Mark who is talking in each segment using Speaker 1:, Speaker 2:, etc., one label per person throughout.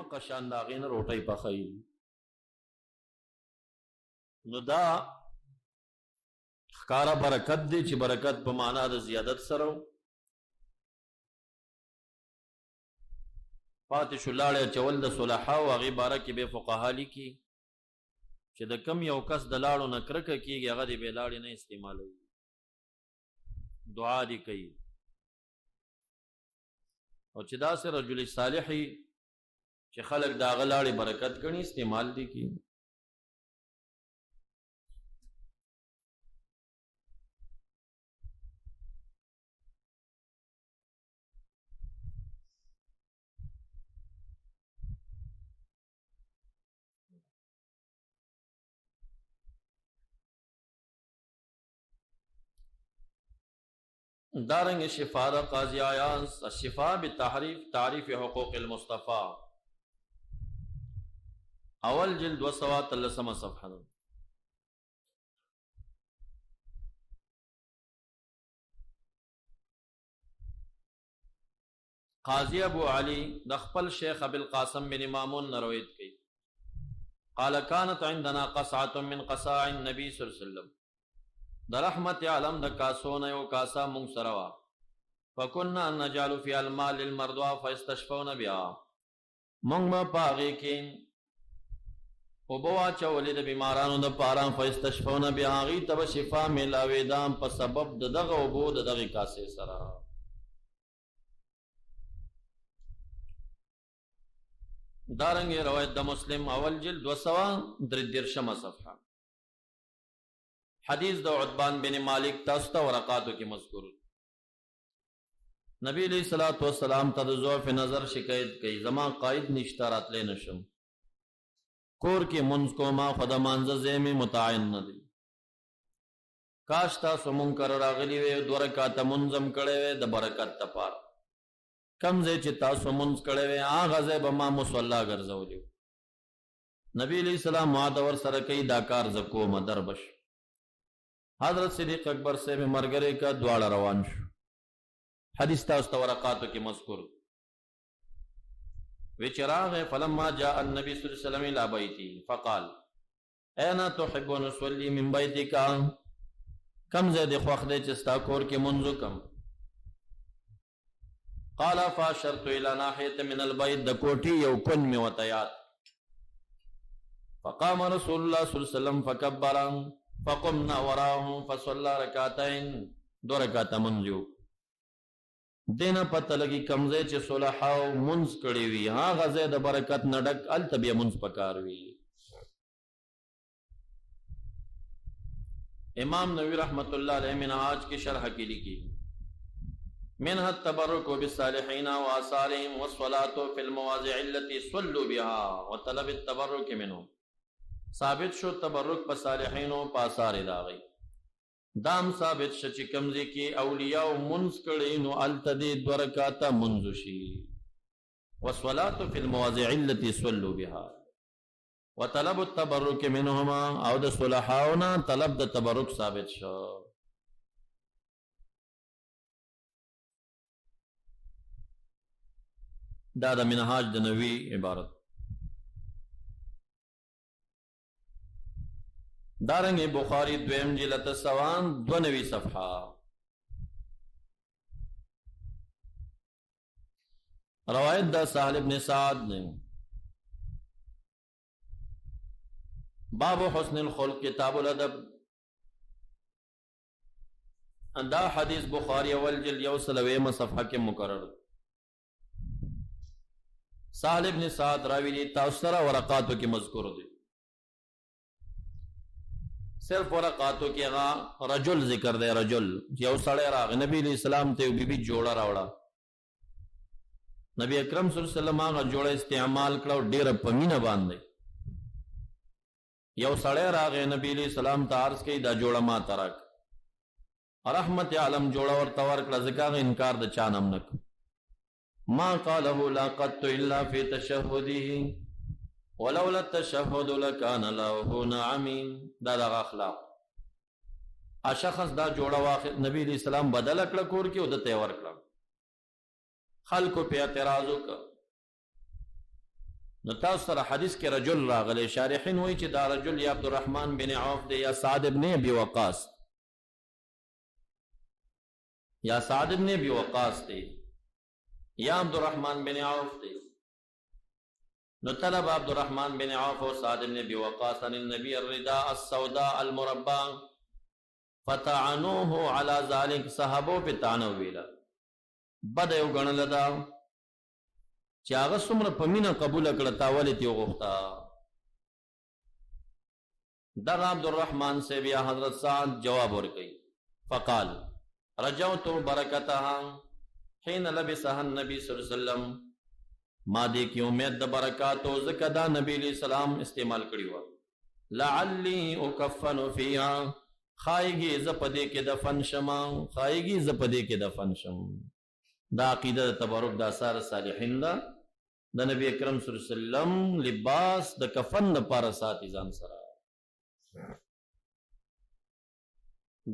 Speaker 1: مقه شان د هغې نه روټۍ پخوي. نو دا ښکاره برکت دی چې برکت په معنا د زیادت سره پاتې شو. لاړې اچول د صلحاو هغې باره کې بیا فقها لیکي چې د کم یو کس د لاړو نه کرکه کېږي هغه دې بې لاړې نه استعمالوي، دعا دې کوي. او چې داسې رجل صالحي چې خلق د هغه لاړې برکت کړي استعمال دې کړي. دارنگ شفا دا قاضی آیان الشفا تعریف حقوق المصطفیٰ اول جلد 213 صفحہ. قاضی ابو علی د خپل شیخ ابو القاسم بن مامون نے روایت کی قال كانت عندنا قصعة من قصاع النبي صلی اللہ علیہ وسلم د رحمت علم د کاسونه یو کاسا مونږ سره وا فكنا نجعل في المال للمرضى فاستشفون بها مونږ ما پاغي کې او بوا چولې د بیمارانو د پاره فاستشفون بها غي تب شفا ملاوي دام په سبب دغه او بو دغه کاسه سره. دارنګ روایت د مسلم اول جلد 213 صفحہ. حدیث د عتبان بن مالک تاسو ته ورقاتو کې مذکور. نبی علیہ الصلوۃ والسلام ته د ضعف نظر شکایت کوي زما قائد نشته راتلې نشم کور کې منځ کوما خدا مانځه زمي متعین نه دی کاش تاسو منکر راغلی وي 2 رکعات منظم کړي وي د برکت لپاره کم ځای چې تاسو منځ کړي وي هغه ځای به ما مصلا ګرځولیو. نبی علیہ السلام معادور سره کوي دا کار زکو مدربش. حضرت صدیق اکبر سے میں مرگرے کا دوڑا روان شو. حدیث تاست ورقاتو کی مذکور وچراغ فلما جاء النبی صلی اللہ علیہ وسلم الى بیتی فقال اینا تحبون نصلی من بیتی کا کم زید خوخ دے چستا کور کے منزو کم قال فاشرت الى ناحیت من البیت دکوٹی یو کن میں وطیات فقام رسول اللہ صلی اللہ علیہ وسلم فکبران فقمنا وراهم فصلى رکعتين 2 رکعت منځو. دینا پته لګي کمزې چې صلحاو منځ کړي وي هغه ځای د برکت نه ډک التبیه منځ پکار وي. امام نووي رحمت الله علیه منهاج کی شرح کې لیکي منها التبرک بالصالحین واثارهم والصلاة في المواضع التي صلوا بها وطلب التبرک منهم. ثابت شو تبرک په صالحینو په آثار داغي دام ثابت شو چې کمزې کې اولیاء منځ کړي نو التدی 2 رکعات منځ شي والصلاة في المواضع التي صلوا بها وطلب التبرک منهما او د صلحاونا طلب د تبرک ثابت شو. دا د منهاج د نووي عبارت. دارنگ بخاری دویم جلد 192 صفحہ. روایت دا سہل ابن سعد نے باب حسن الخلق کتاب الادب دا حدیث بخاری اول جلد 1 صفحہ کے مقرر. سہل ابن سعد راوی دی تاثرہ ورقاتو کی مذکور دی صرف ورقاتو کی رجل ذکر دے رجل یو سڑے راغ نبی علیہ السلام تے بی بی جوڑا راوڑا نبی اکرم صلی اللہ علیہ وسلم آگا جوڑا استعمال کرو ڈیر پمینہ باندے یو سڑے راغ نبی علیہ السلام تا عرض کی دا جوڑا ما ترک رحمت عالم جوڑا ورطور کر ذکاغ انکار دا چانم نک ما قاله لا قط الا فی تشہدی ولولا التشهد لكان له نعمين. دا اخلاق اشخص دا جوڑا واخد نبی علیہ السلام بدل کړه کور کې او د تیور کړه خلکو په اعتراض وکړه نو تاسو سره حدیث کې رجل راغلی، شارحین وایي چې دا رجل یا عبدالرحمن بن عوف دی یا سعد بن ابي وقاص، یا سعد بن ابي وقاص دی یا عبدالرحمن بن عوف دی. نو طلب عبدالرحمن بن عوف و سعد بن ابي وقاص عن النبي الرداء السوداء المربع فتعنوه على ذلك، صحابو پہ تعنو ویلا بد یو ګڼل دا چې هغه څومره په مینه قبول کړه تا ولې تې وغوښته. دغه عبدالرحمن سے بیا حضرت سعد جواب ورکړي، فقال رجوت برکتها حين لبسها النبي صلی الله علیه وسلم، ما دې کې امید د برکاتو ځکه دا نبی علیہ السلام استعمال کړي و. لعلی اکفن فیها، خایگی زپدے کے دفن شما، خایگی زپدے کے دفن شم. دا عقیدہ تبرک دا سار صالحین دا نبی اکرم صلی اللہ علیہ وسلم لباس دا کفن دا پارا ساتی زان سرا.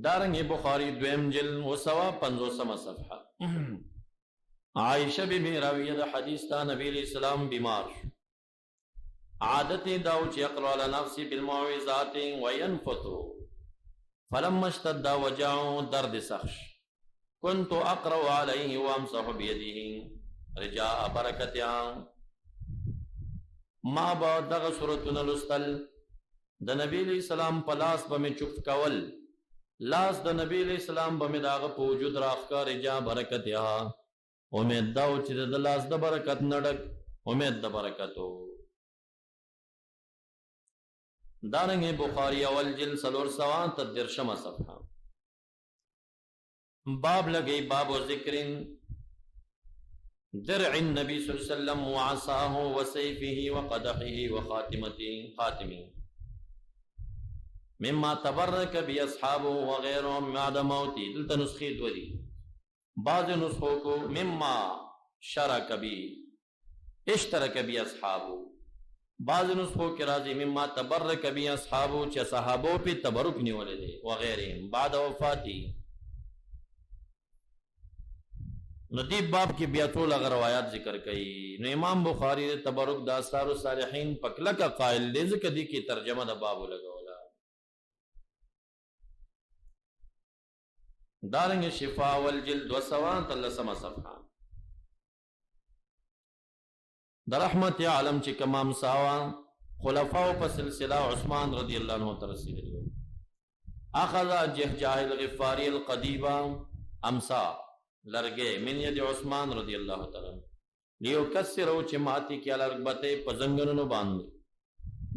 Speaker 1: دارنگ بخاری دویم جل و سوا 500 صفحہ. عائشہ بی راویہ دا حدیث تا نبی علیہ السلام بیمار عادت داو چی اقرأ علی نفسی بالمعوذات وینفتو، فلما اشتد وجعه درد سخش كنت اقرأ عليه وامسح بيده رجاء برکتها. ما با دغه سورتونه لستل د نبی علیہ السلام پلاس بمی چپ کول، لاس د نبی علیہ السلام بمی داغه په وجود راخکا رجاء برکتها، امید داو چې د لاس د برکت نډک امید د برکتو. دارنگ بخاری اول جل سلور سوان تدرشم صفحہ. باب لگئی باب ذکرین درع النبی صلی اللہ علیہ وسلم وعصاہ وسیفہ وقدحہ وخاتمہ مما تبرک بی اصحابہ وغیرهم بعد موتی. دلتا نسخی دوری بعض نسخوں کو مما شرک بی اشترک بی اصحابہ، بعض نسخوں کے راضی مما تبرک بی اصحابو چا صحابو پی تبرک نیولے دے وغیرهم بعد وفاتی. ندیب باب کی بیاتول اگر روایات ذکر کئی. نو امام بخاری دے تبرک دا اثار الصالحین پکلکا قائل دے ذکر دی کی ترجمہ دا بابو لگولا. دارنگ شفا والجلد وسوان تلسم صفحہ. در رحمت عالم چی کمام ساوا خلفاو پا سلسلہ عثمان رضی اللہ عنہ ترسی لیو. اخذ جہجاہ الغفاری القدیبہ امسا لرگے من ید عثمان رضی اللہ تعالی لیو کسرو چی ماتی کیا لرگبتے پا زنگنونو باندے.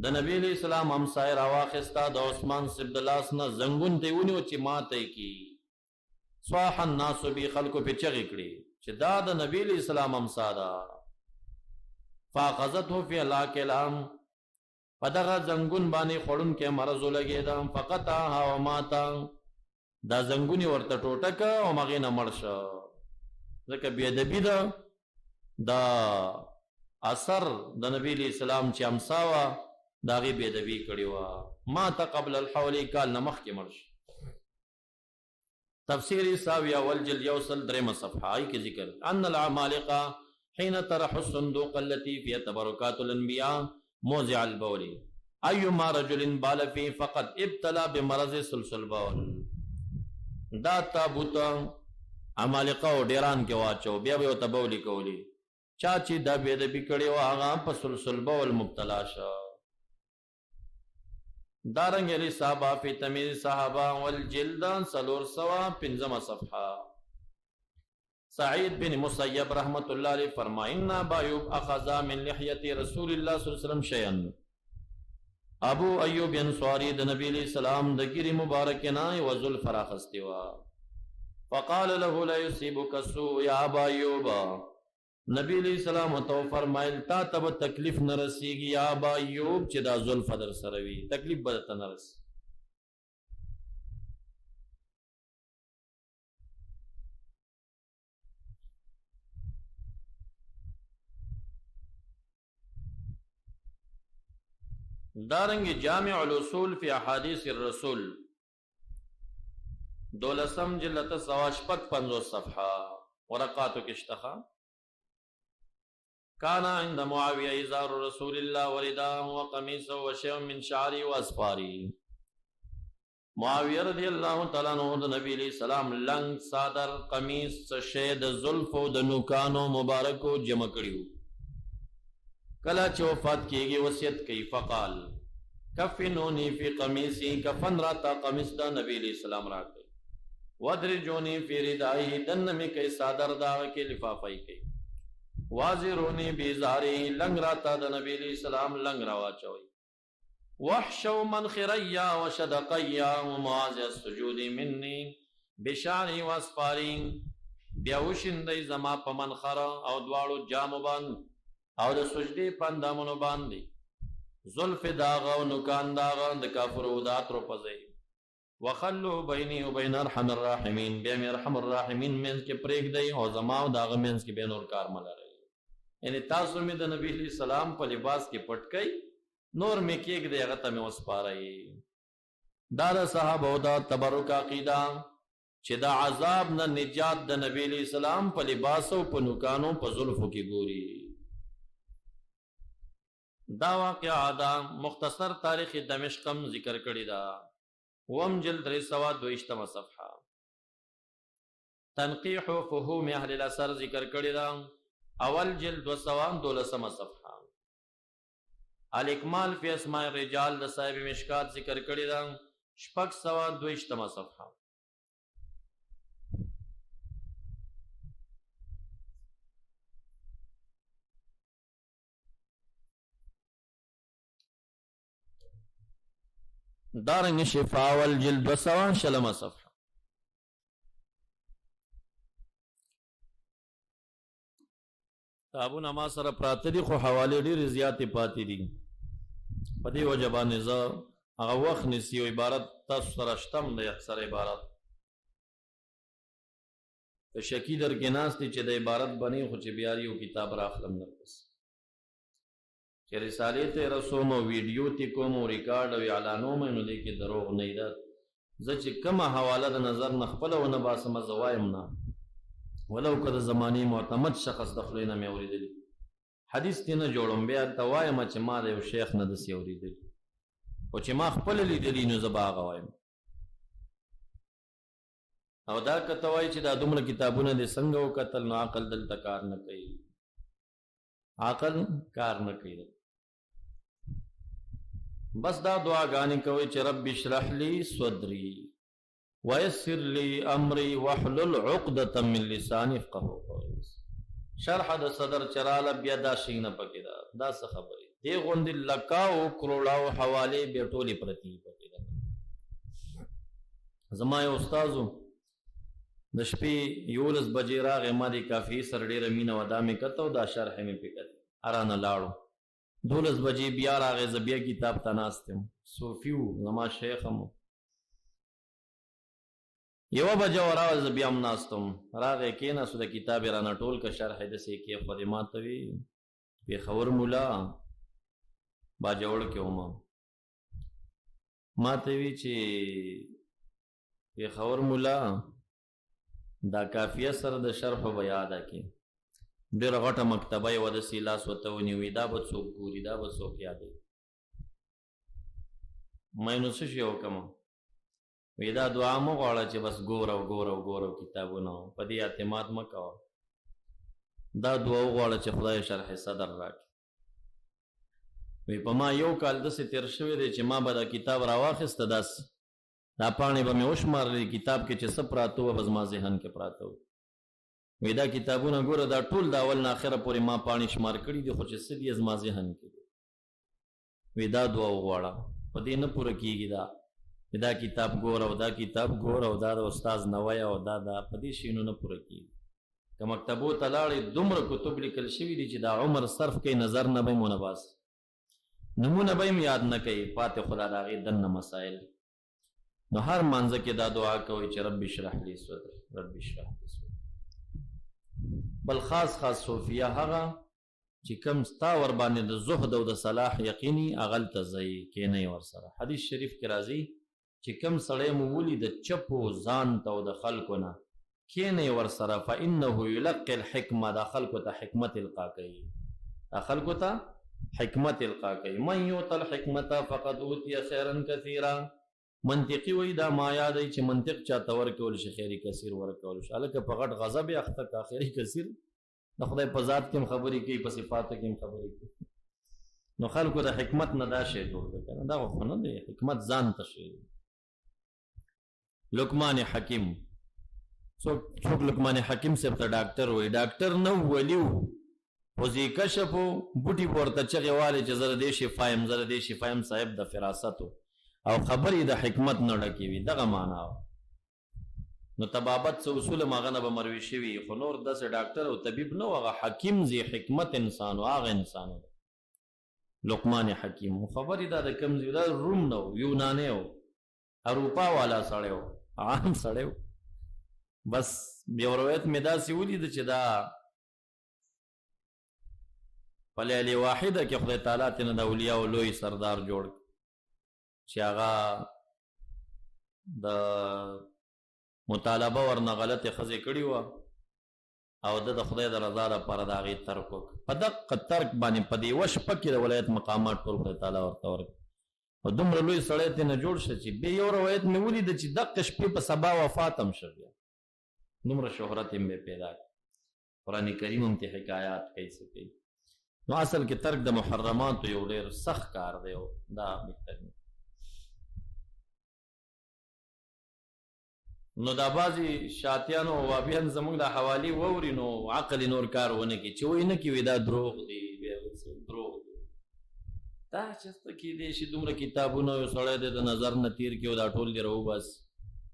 Speaker 1: دا نبی علیہ السلام امسائے رواخستا دا عثمان سبدلاسنا زنگن تیونیو چی ماتے کی سواح الناسو بی خلقو پی چغی کری چی دا نبی علیہ السلام امسا دا. فاخذته فی علاق الام، فدغا زنگون بانی خورن کے مرضو لگے دا فقطعها وماتا، دا زنگونی ورطا ٹوٹکا ومغین مرشا. ذکر بیدبی دا اثر دا نبی علیہ السلام چی امساوا داغی بیدبی کڑیوا. ماتا قبل الحولی کال نمخ کے مرش. تفسیری ساویہ والجل یوصل درم صفحہ آئی کی ذکر ان العمالقہ حين طرح الصندوق التي فيها تبركات الانبياء موضع البول ايما رجل بال فيه فقد ابتلى بمرض سلسل البول. دا تابوت عمالقه ډیران کې واچو بیا به تبولی کولی چاچی دا بے دبی کړي او هغه په سلسل البول مبتلا شو. دارنګ علی صحابہ فی تمیز صحابہ والجلد سلور سوا 15 صفحہ. سعید بن مسیب رحمت اللہ علیہ فرمائن ابا ایوب اخذا من لحیت رسول اللہ صلی اللہ علیہ وسلم شیئن. ابو ایوب انصاری د نبی علیہ السلام د گیری مبارکنا وذل فراخستوا. فقال له لا يصيبك السوء یا ابا ایوب، نبی علیہ السلام تو فرمائل تا تب تکلیف نرسیگی یا ابا ایوب چی دا ذل فدر سروی تکلیف بدتا نرسی. دارنگ جامع الاصول فی احادیث الرسول دولسم جلت سواشپک 50 صفحہ ورقاتو کشتخا. کان عند معاویہ ازار رسول اللہ ورداہ وقمیصہ وشیء من شعری واظفاری. معاویہ رضی اللہ تعالیٰ عنہ د نبی علیہ السلام لنگ صادر قمیص څه د زلفو د نوکانو مبارکو جمع کړیو. کله چې وفات کیږي وصیت کوي فقال کفنونی فی قمیصی، کفن راتا قمیص دا نبی علیہ السلام راکړي. ودرجونی فی ردائی، دن میں کئی صادر دا کے لفافائی کئی. وازرونی بیزاری، لنگ راتا دا نبی علیہ السلام لنگ روا چوئی. وحشو من خریا وشدقیا ومعاذ السجود منی بشاری واسفاری. بیاوشندی زما پمن خرا او دوارو جامو باند او د سجدی پندامونو باندی. ظلف داغا و نکان داغا د کافر و داترو پزئی. وخلو بینی و بین ارحم الراحمین، بیا میں ارحم الراحمین مینس کے پریک دی او زماو داغا مینس کے بین اور کار ملا رہی. یعنی تاسو میں دا نبی علیہ السلام پا لباس کی پٹکئی نور میں کیک دے اغتا میں اس پا رہی. دا صحابہ دا تبرک عقیدہ چی دا عذاب نا نجات دا نبی علیہ السلام پا لباسو پا نکانو پا ظلفو کی گوری. دا واقعہ دا مختصر تاریخ دمشقم ذکر کری دا. وم جلد 322 صفحہ. تنقیح فہوم اہل الاثر ذکر کری دا. اول جلد 212 صفحہ. الاکمال فی اسماء الرجال دا صاحب مشکات ذکر کری دا. 622 صفحہ. دارنگ شفا والجلد 216 صفحہ. کتابونه ما سره پراته دي خو حواله ډېرې زیاتې پاتې دي. په دې وجه باندې زه هغه وخت نیسي او عبارت تاسو سره شتم دی اکثر عبارت په شکی در کې ناست دي چې د عبارت بنی خو چې بیا یو کتاب راخلم درپس چې رسالې ته رسوم او ویډیو تی کوم او ریکارډ او اعلانوم نو دې کې دروغ نه ده. زه چې کومه حواله د نظر نه خپله ونه باسم زه وایم نه ولو که د زمانې معتمد شخص د خولې نه مې اورېدلي حدیث دې نه جوړم بیا ته وایم چې ما د یو شیخ نه داسې اورېدلي خو چې ما خپله لیدلي نو زه به هغه وایم. او دا که ته وایي چې دا دومره کتابونه دې څنګه وکتل نو عقل دلته کار نه کوي. عقل کار نه کوي. بس دا دعاګانې کوي چې رب اشرح لی صدری ویسر لی امری واحلل عقدة من لسانی یفقهوا قولی. شرح د صدر چراله بیا دا شي نه پکې دا څه خبرې دې غوندې لکاو کروڑاو حوالې بیا ټولې پرتې پکې ده. زما یو استازو د شپې 11 بجې راغی ما دې کافي سره ډېره مینه وه دا مې کته او دا شرح مې پې کتې ارانه لاړو. 12 بجې بیا راغی زه بیا کتاب ته ناست یم صوفي و زما شیخ هم 1 بجه وراوه زه بیا هم ناست وم راغی کېناستو د کتاب یې رانه ټول که شرح یې داسې کېښود ما ته وي پېښور مولا باجوړ کې وم ما ته وي چې پېښور مولا دا کافیه سره د شرحو به یاده کې ډېره غټه مکتبه یې وه داسې لاس ورته ونیوي دا به څوک ګوري دا به څوک یادوي. ما نو څه شی وکړم وی دا دعا مه غواړه چې بس ګوره ګوره کتابونه په دې اعتماد مه کوه دا دعا وغواړه چې خدای شرح صدر راکړي. وی په ما یو کال داسې تېر شوی دی چې ما به دا کتاب راواخېسته داسې دا پاڼې به مې وشمارلې کتاب کې چې څه پراته وه به زما ذهن کې پراته وه. وی دا کتابونه ګوره دا ټول د اول نه آخره پورې ما پاڼې شمار کړي دي خو چې څه دي زما ذهن کې دي. وی دا دعا وغواړه په دې نه پوره کېږي دا کتاب ګوره او دا کتاب ګوره او دا د استاز نوی او دا په دې شیونو نه پوره کېږي. که مکتبو ته لاړې دومره کتب لیکل شوي دي چې دا عمر صرف کوي نظر نه به یې ونه باسي نومونه به یې یاد نه کوي پاتې خو دا د هغې دننه مسایل. نو هر مانځه کې دا دعا کوئ چې رب اشرح لی صدری رب اشرح لی صدری. بل خاص صوفیه هغه چې کم ستا ور باندې د زهد او د صلاح یقیني هغلته ځئ کښېنئ ورسره. حدیث شریف کې راځي چې کم سړی مو ولي د چپو ځان ته او د خلکو نه کښېنئ ورسره فانه یلقي الحکمه دا خلکو ته حکمت القا کوي. خلکو ته حکمت القا کوي. من یؤت الحکمت فقد اوتی خیرا کثیرا. منطقي وایي دا ما یادوي چې منطق چاته ورکول شي خیري کثیر ورکول شي. هلکه په غټ غضب یې اخته کا خیري کثیر د خدای په ذات کې هم خبرې کوي، په صفاتو کې هم خبرې کوي. نو خلکو د حکمت نه دا شی جوړ دی که نه، دا خو نه دی، حکمت ځان ته شی دی. لقمان حکیم، څوک لقمان حکیم صاحب ته ډاکټر وایي، ډاکټر نه ولی و، خو ځي کشف و بوټي به ورته چغې والې چې زه د دې شفا یم، زه د دې شفا یم. صاحب د فراست و او خبرې د حکمت نه ډکې وي، دغه معنا و. نو طبابت څه اصول هم هغه نه به مروي شوي، خو نور داسې ډاکټر او طبیب نه و، هغه حکیم ذي حکمت انسان و، هغه انسان و لقمان حکیم. خبرې دا د کوم ځای، دا روم نه و، یونانی و، اروپا والا سړی و، عام سړی و. بس یو روایت مې داسې ولیده چې دا په لیلې واحده کې خدای تعالی تېنه د اولیاو لوی سردار جوړ چې هغه د مطالبه ورنه غلطې ښځې کړې وه او د خدای د رضا لپاره د هغې ترک وکړ. په دقه ترک باندې په دې یوه شپه کې د ولایت مقامات ټول خدای تعالی ورته ورکړ. او دومره لوی سړی تېنه جوړ شه چې بیا یو روایت مې ولیده چې دقه شپې په سبا وفات هم شه، بیا دومره شهرت هم بیا پیدا کړ. قرآن کریم هم ته حکایات کوي څه کوي. نو اصل کې ترک د محرماتو یو ډېر سخت کار دی او دا بهترین. نو دا بعضې شاتیانو او وابیان زموږ دا حوالې واوري نو عقل نور کار ونه کړي چې وایي نه کوي دا دروغ دی، دروغ دی. دا چېرته کېدی شي دومره کتابونه یو سړی دی د نظر نه تېر کړي او دا ټول دې راوباسي.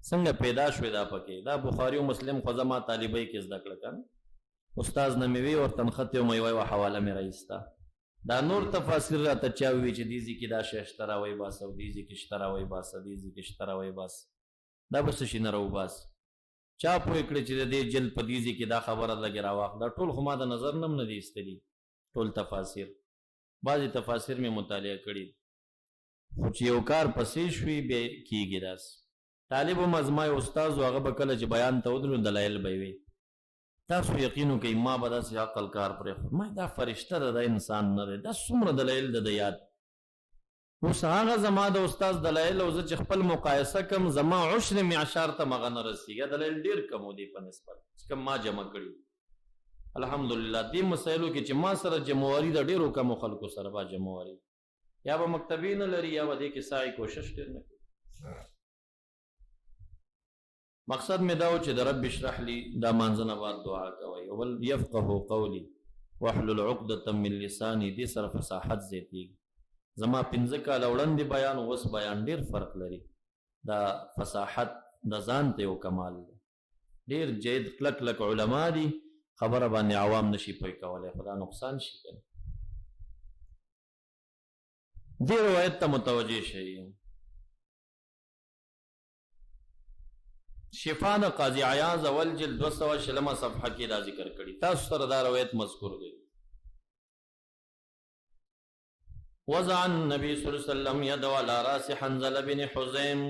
Speaker 1: څنګه پیدا شوې دا پکې؟ دا بخاري او مسلم خو زما طالبۍ کې زده کړه که نه، استاز نه مې وی ورته نښتې وم یوه حواله مې راایسته. دا نور تفاصیل راته چا ووي چې دې ځای کې دا شی شته راوی باسه او دې ځای کې شته راوی باسه، دې ځای کې شته راوی باسه. دا به څه شي نه راوباسي؟ چا پوه کړی چې د دې جلد په دې ځای کې دا خبره لږې راواخله. دا ټول خو ما د نظر نه هم نه دي ایستلي، ټول تفاسیر. بعضې تفاسیر مې مطالعه کړي، خو چې یو کار پسې شوي بیا کېږي داسې. طالب هم زما یو استاز و، هغه به کله چې بیان ته ودرو دلایل به یې وي. تاسو یقین وکئ ما به داسې عقل کار پرېښود، ما دا فرشته ده، دا انسان نه دی، دا څومره دلایل ده د یاد. اوس هغه زما د استاز دلایل او زه چې خپل مقایسه کم، زما عشر معشار ته مغه نه رسېږي. دلایل ډېر کم و دي په نسبت چې کوم ما جمع کړي. الحمدلله دې مسایلو کې چې ما سره جمعواري د ډېرو کمو خلکو سره به جمعواري، یا به مکتبې نه لري یا به دې کې سعی کوشش ډېر نه کوي. مقصد مې دا و چې د رب اشرح لي دا مانځه نه بعد دعا کوئ او یفقهوا قولي واحلل عقدة من لساني، دې سره فصاحت زیاتېږي. زما 15 کاله وړاندې بیان او اوس بیان ډېر فرق لري. دا فصاحت د ځان ته یو کمال دی. ډېر جید کلک کلک علما دي، خبره باندې عوام نشي پوه کولی، خو دا نقصان شي کوي. دې روایت ته متوجه شئ. شفا د قاضي عیاض اول جلد 200 صفحه کې دا ذکر کړي. تاسو سره دا روایت مذکور دی. وضع النبي صلی الله علیه وسلم يده على راس حنظله بن حزیم.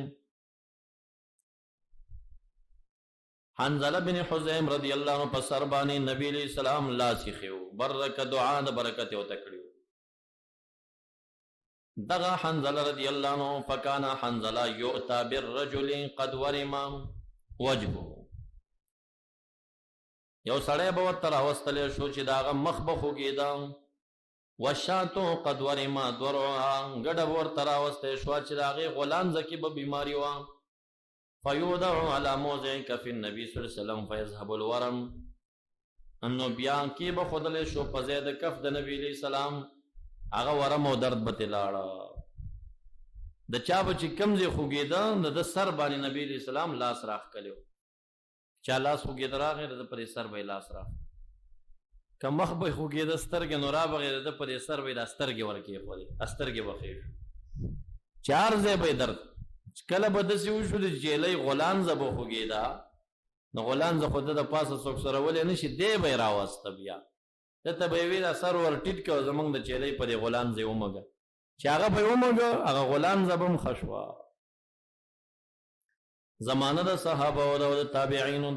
Speaker 1: حنظله بن حزیم رضی الله عنه په سر باندې نبی علیہ السلام لاس ایښی و، برکه دعا د برکت یې ورته کړې وه. دغه حنظله رضی الله عنه فکان حنظله یؤتی بالرجل قد ورم وجهه. یو سړی به ورته راوستلی شو چې د هغه مخ به خوږېده، وشاتو قد ورم ضرعها، ګډه به ورته راوستی شوه چې د هغې غولانځه کې به بیماري وه. فیودع علی موضع کف النبي صلی الله علیه وسلم فیذهب الورم، نو بیا کې به ښودلی شو په ځای د کف د نبي علیه السلام هغه ورم او درد به ترې لاړه. د چا به چې کوم ځای خوږېده د ده سر باندې نبي علیه السلام لاس راښکلی و. چا لاس خوږېده راغی د ده په دې سر به یې لاس راښکلی. که مخ به یې خوږېده سترګې نو رابغې د ده په دې سر به یې دا سترګې ورکېښودې، سترګې به ښې شو. چې هر ځای به یې درد. کله به داسې وشو د جیلۍ غولانځه به خوږېده، نو غولانځه خو ده د پاسه څوک سرولی نه شي، دی به یې راوسته بیا ده ته به یې وي دا سر ور ټیټ کړه زموږ د چیلۍ په دې غولانځه یې ومږه، چې هغه به یې ومږه هغه غولانځه به هم ښه شوه. زمانه د صحابه او د تابعینو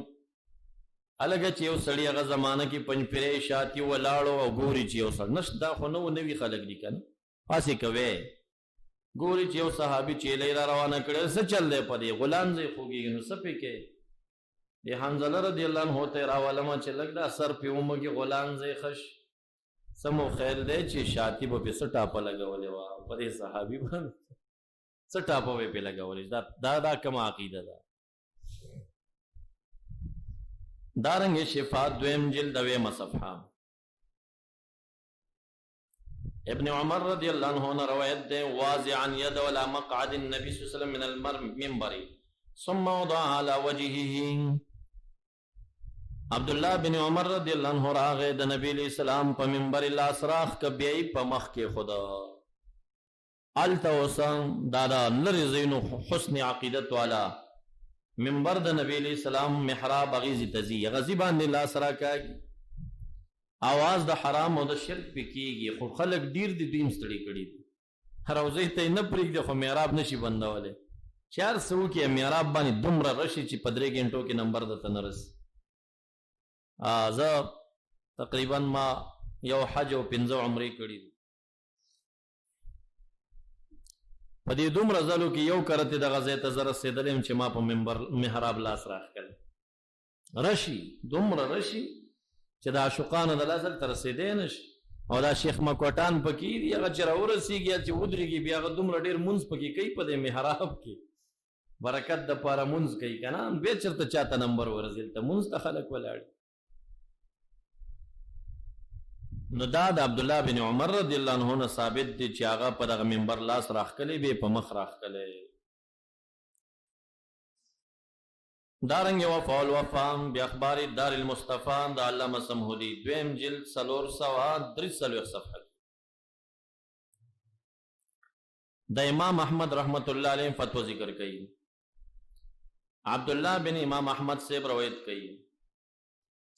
Speaker 1: الګه چې یو سړی هغه زمانہ کې پنځپیرې شاتی ولاړو او ګوري چې یو سړی نش دا خو نو نوی خلک دي کنه پاسې کوي ګوري چې یو صحابي چې لیرا روانه کړي څه چل دی په دې غلام زې خوږي نو سپې کې دی حنزله رضی الله عنه ته راولما چې لګ دا سر په ومږي غلام زې خش سمو خیر دی چې شاتی به په سټاپه لګولې وا په دې صحابي باندې سټاپه به په لګولې دا کوم عقیده ده دارنګ شفا دویم جلد ویم صفحه ابن عمر رضی اللہ عنہ روایت دے واضعا ید ولا مقعد النبی صلی اللہ علیہ وسلم من المنبر ثم وضع على وجهه عبداللہ بن عمر رضی اللہ عنہ راغے دا نبی علیہ السلام پا منبر اللہ سراخ کبیئی پا مخ کے خدا آلتا وسا دادا لرزین حسن عقیدت والا منبر دا نبی علیہ السلام محراب غیزی تزی غزیبان اللہ سرا کاگی آواز د حرام او د شرک پکېږي خو خلک ډیر دي دیم ستړي کړي دي روزه ته نه پرېږدي خو محراب نشي بندولی 400 کې محراب باندې دومره رشي چې په 3 غنټو کې نمبر درته نه رسي زه تقریبا ما یو حج او 5 عمرې کړي دي په دې دومره ځلو کې یو کرته د غزې ته زه رسېدلم چې ما په منبر محراب لاس راښکلی رشي دومره رشي چې دا عاشقانو د لازل تر رسېدی نشي او دا شیخ مکوټان پکې دي هغه چې راورسېږي چې ودرېږي بیا هغه دومره ډېر مونځ پکې کوي په دې محراب کې برکت دپاره مونځ کوي که نه بیا چېرته چاته نمبر ورځي هلته مونځ ته خلک ولاړ نو دا د عبدالله بن عمر رضی الله عنه نه ثابت دی چې هغه په دغه منبر لاس راښکلی بیا په مخ راښکلی دارنگ وفا والوفام باخبار دار المصطفى دا علامه سمهودی دویم جلد 333 صفحه دا امام احمد رحمت اللہ علیہ فتوہ ذکر کئی عبداللہ بن امام احمد سے روایت کئی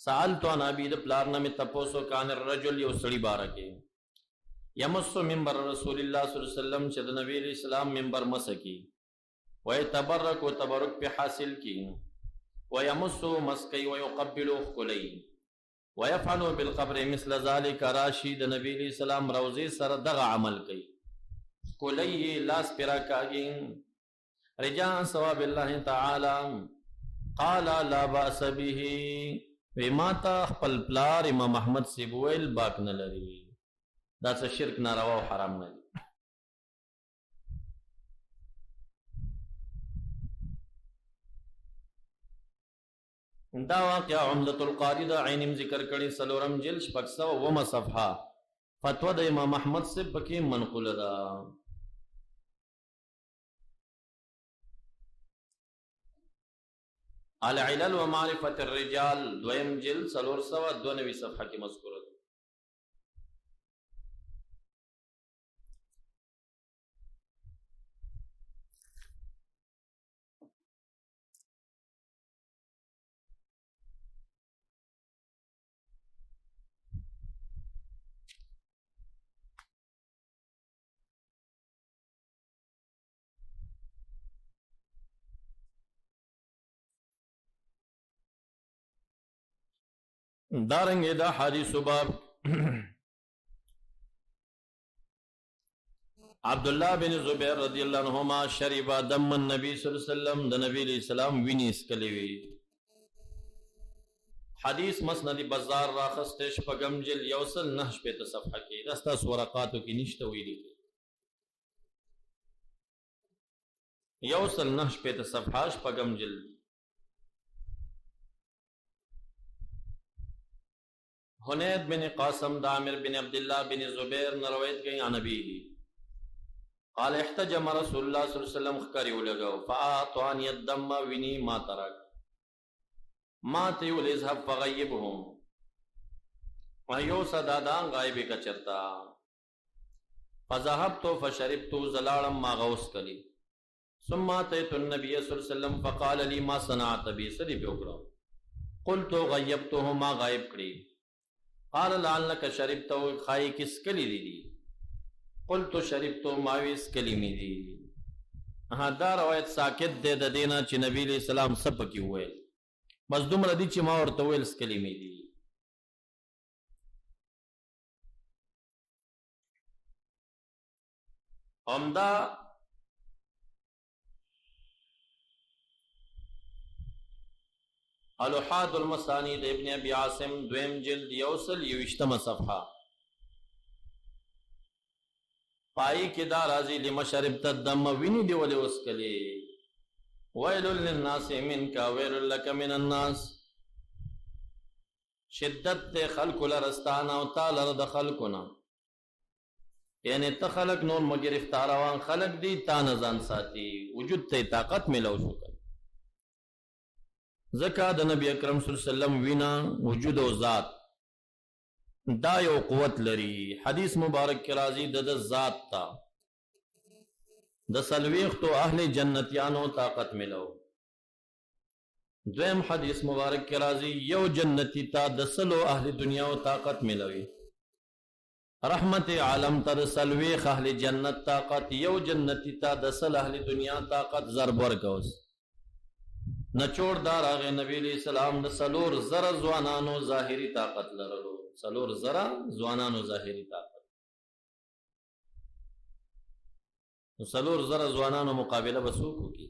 Speaker 1: سألتو عن ابی د پلارنا میں تپوسو کان الرجل یو سڑی بارکے یمسو منبر رسول اللہ صلی اللہ علیہ وسلم چد نبی علیہ السلام منبر مسکی ویتبرک و تبرک پہ حاصل کی ويمسو مسكي ويقبلو خلي ويفعلو بالقبر مثل ذلك راشد نبی علیہ السلام روزی سر دغ عمل کی خلي لاس پرا کاگین رجاء ثواب اللہ تعالی قال لا باس به وماتا خپل پلار امام احمد سی بویل باک نه لري دا څه شرک ناروا او حرام نه دا واقعہ عمدۃ القاری دا عینم ذکر کړي سلورم جلد 609 صفحه فتوا د امام احمد سے پکې منقول ده العلل ومعرفة الرجال دویم جلد 392 صفحه کې مذکور ده دارنگے دا حدیث باب عبداللہ بن زبیر رضی اللہ عنہما شریبا دم النبی صلی اللہ علیہ وسلم دا نبی علیہ السلام وینیس کلیوی حدیث مسند بزار راخستش پگم جل یوصل نحش پہ تصفحہ کی دستا سورقاتو کی نشتوی لی یوصل نحش پہ تصفحاش پگم جل حنید بن قاسم دامر بن عبداللہ بن زبیر نرویت گئی عن نبی قال احتجم رسول اللہ صلی اللہ علیہ وسلم خکریو لگاو فآتوانی الدم ونی ما ترک ما تیو لذهب فغیبهم ویو صدادان غائبی کا چرتا فذهبتو فشربتو زلالم ما غوث کلی ثم آتیتو النبی صلی اللہ علیہ وسلم فقال لی ما صنعت بی صدی بیوکرا قلتو غیبتو ما غائب کری قال لعلک شربتو خائی کس کلی دی دی قلتو شربتو ماویس کلمی دی دا روایت ساکت دے دینا چی نبی علیہ السلام سب کی ہوئے بس دومره دي چې ما ورته ویل کلمې دي. همدا الوحاد المسانی د ابن ابي عاصم دویم جلد یوصل یوشتمه صفحه پای کې دا راځي لما شربت الدم ویني دی ولې وسکلي ویل للناس منك ویل لك من الناس شدت خلق لرستانا او تعالی د خلقنا یعنی ته خلق نور مگرفتار روان خلق دی تا نزان ساتي وجود ته طاقت ملو شو زکا د نبی اکرم صلی الله علیه وسلم وینا وجود او ذات دا یو قوت لري. حدیث مبارک کی راضی د ذات تا د سلویختو اهل جنتیانو طاقت ملو. دویم حدیث مبارک کی راضی یو جنتی تا د سلو اهل دنیا او طاقت ملوي. رحمت عالم تر سلویخ اهل جنت طاقت یو جنتی تا د سل اهل دنیا طاقت ضرب ورکوس. نچوڑ دار آغی نبی علیہ السلام د سلور زر زوانانو ظاہری طاقت لرلو. سلور زر زوانانو ظاہری طاقت. سلور زر زوانانو مقابلہ بسوکو کی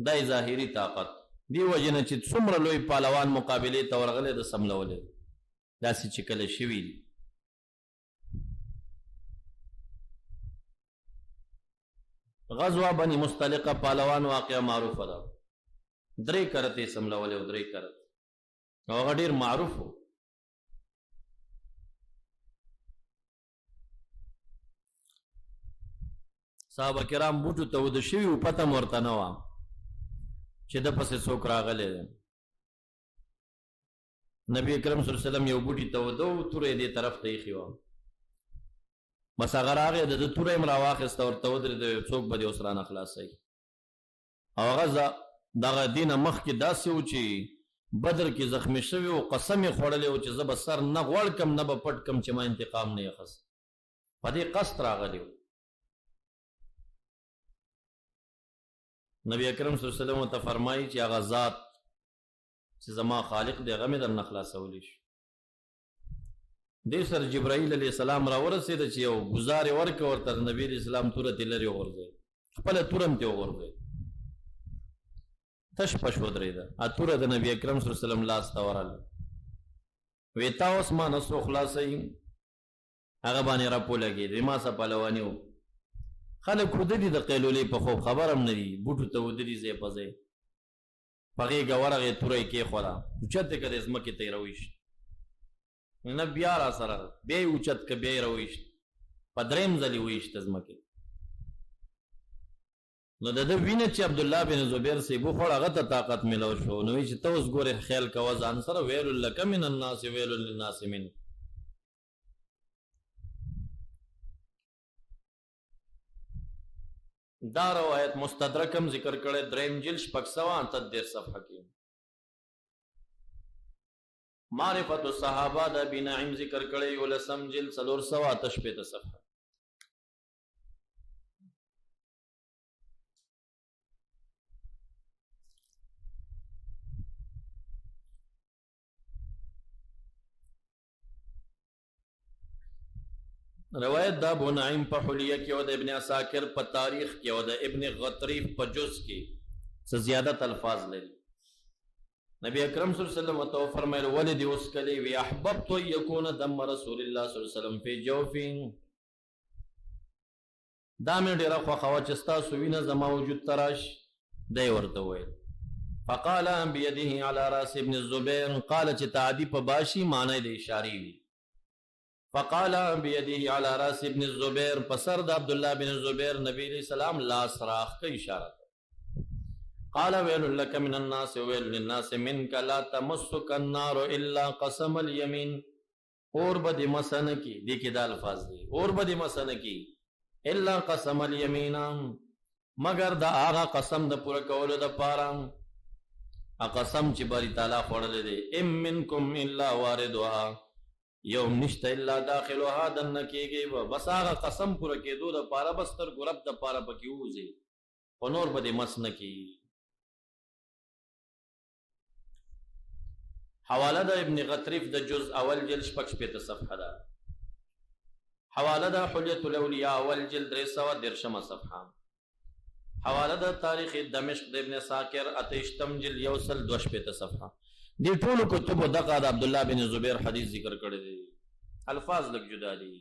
Speaker 1: دای ظاہری طاقت دی وجه نه چې څومره لوی پهلوان مقابلې ته ورغلی د سملولې داسې چې کله شوي دي. غزوه بني مستلقه پهلوان واقعه معروفه ده. 3 کرتې سملولې او 3 کرت او هغه ډېر معروف و. صحابه کرام بوټو ته وده شوي و پته م ورته نه وه چې د پسې څوک راغلی دی. نبی اکرم صلی الله علیه وسلم یو بوټي ته وده و توره دې طرف ته ایښې وه. بس هغه راغی د ده توره یې م راواخېسته ورته ودرېده څوک به دې اوس رانه خلاصوي. او هغه دغه دې نه مخکې داسې و چې بدر کې زخمي شوي و قسم یې خوړلی و چې زه به سر نه غوړ کم نه به پټ کم چې ما انتقام نه یې اخست. په دې قصد راغلی و. نبی اکرم صلی الله علیه وسلم ته فرمایي چې هغه ذات چې زما خالق دی هغه مې درنه خلاصولی شي. دې سره جبرائیل علیه السلام راورسېده چې یو ګزار یې ورکړه ورته نبي علیه السلام توره ترې لرې وغورځوي. خپله توره هم ترې وغورځوي تش پش ودرېده. توره د نبي اکرم صلی الله علیه وسلم لاس ته ورغله. وی تا اوس ما نه څو خلاصوي هغه باندې راپو لګېدې ما څه پهلواني و. خلک ودلي د قیلولې په خوب خبر هم نه دي بوټو ته ودلي ځای په ځای په غېږه ورغې توره یې کېښوده اوچت یې که د ځمکې ته یې راویشت نه بیا را سره بیا یې اوچت که بیا یې راویشت په 3م ځل یې ویشته ځمکې. نو د ده وینه چې عبدالله بن زبیر صاحب وخوړ هغه ته طاقت میلو شو. نو وایي چې ته اوس ګورې خیال کوه ځان سره ویل لک من الناس ویل للناس منک. دا روایت مستدرکم ذکر کړي 3م جلد 638 صفحه کې. معرفت الصحابه د ابي نعیم ذکر کړي 10م جلد 485 صفحه. روایت دا ابو نعیم په حلیه کې او د ابن عساکر په تاریخ کې او د ابن غطریف په جز کې څه زیادت الفاظ لري. نبی اکرم صلی الله علیه وسلم تو فرمایل ولدی اوس کلی وی احببت یکون دم رسول الله صلی الله علیه وسلم فی جوفین. دا مې ډیره خوښه چې ستاسو وینه زما وجود تراش دی ورته ویل. فقال بيده على راس ابن الزبير قال چې تعدی په باشي معنی د اشاری وی. فقال بيده على راس ابن الزبير پسر د عبد الله بن الزبير نبی علیہ السلام لاس راخ کا اشارہ. قال ويل لك من الناس ويل للناس منك لا تمسك النار الا قسم اليمين. اور بدی مسن کی دیکھیں دا الفاظ دی اور بدی مسن کی الا قسم اليمين مگر دا آغا قسم د پورا کولو د پارا قسم چې باری تعالی خوړل دی. ام منکم الا واردها یوم نشته الا داخلها دن کېږي بس هغه قسم پوره کېدو د پاره بس تر ګرب د پاره پکې وځي خو نور به دې مس نه کیږي. حواله د ابن غطریف د جز اول جلد 65 صفحه ده. حواله د حلیة الاولیاء اول جلد 313 صفحه. حواله د تاریخ دمشق د ابن ساکر 28 جلد 162 صفحه. دې ټولو کتبو دغه د عبد الله بن زبیر حدیث ذکر کړی دی. الفاظ لږ جدا دي.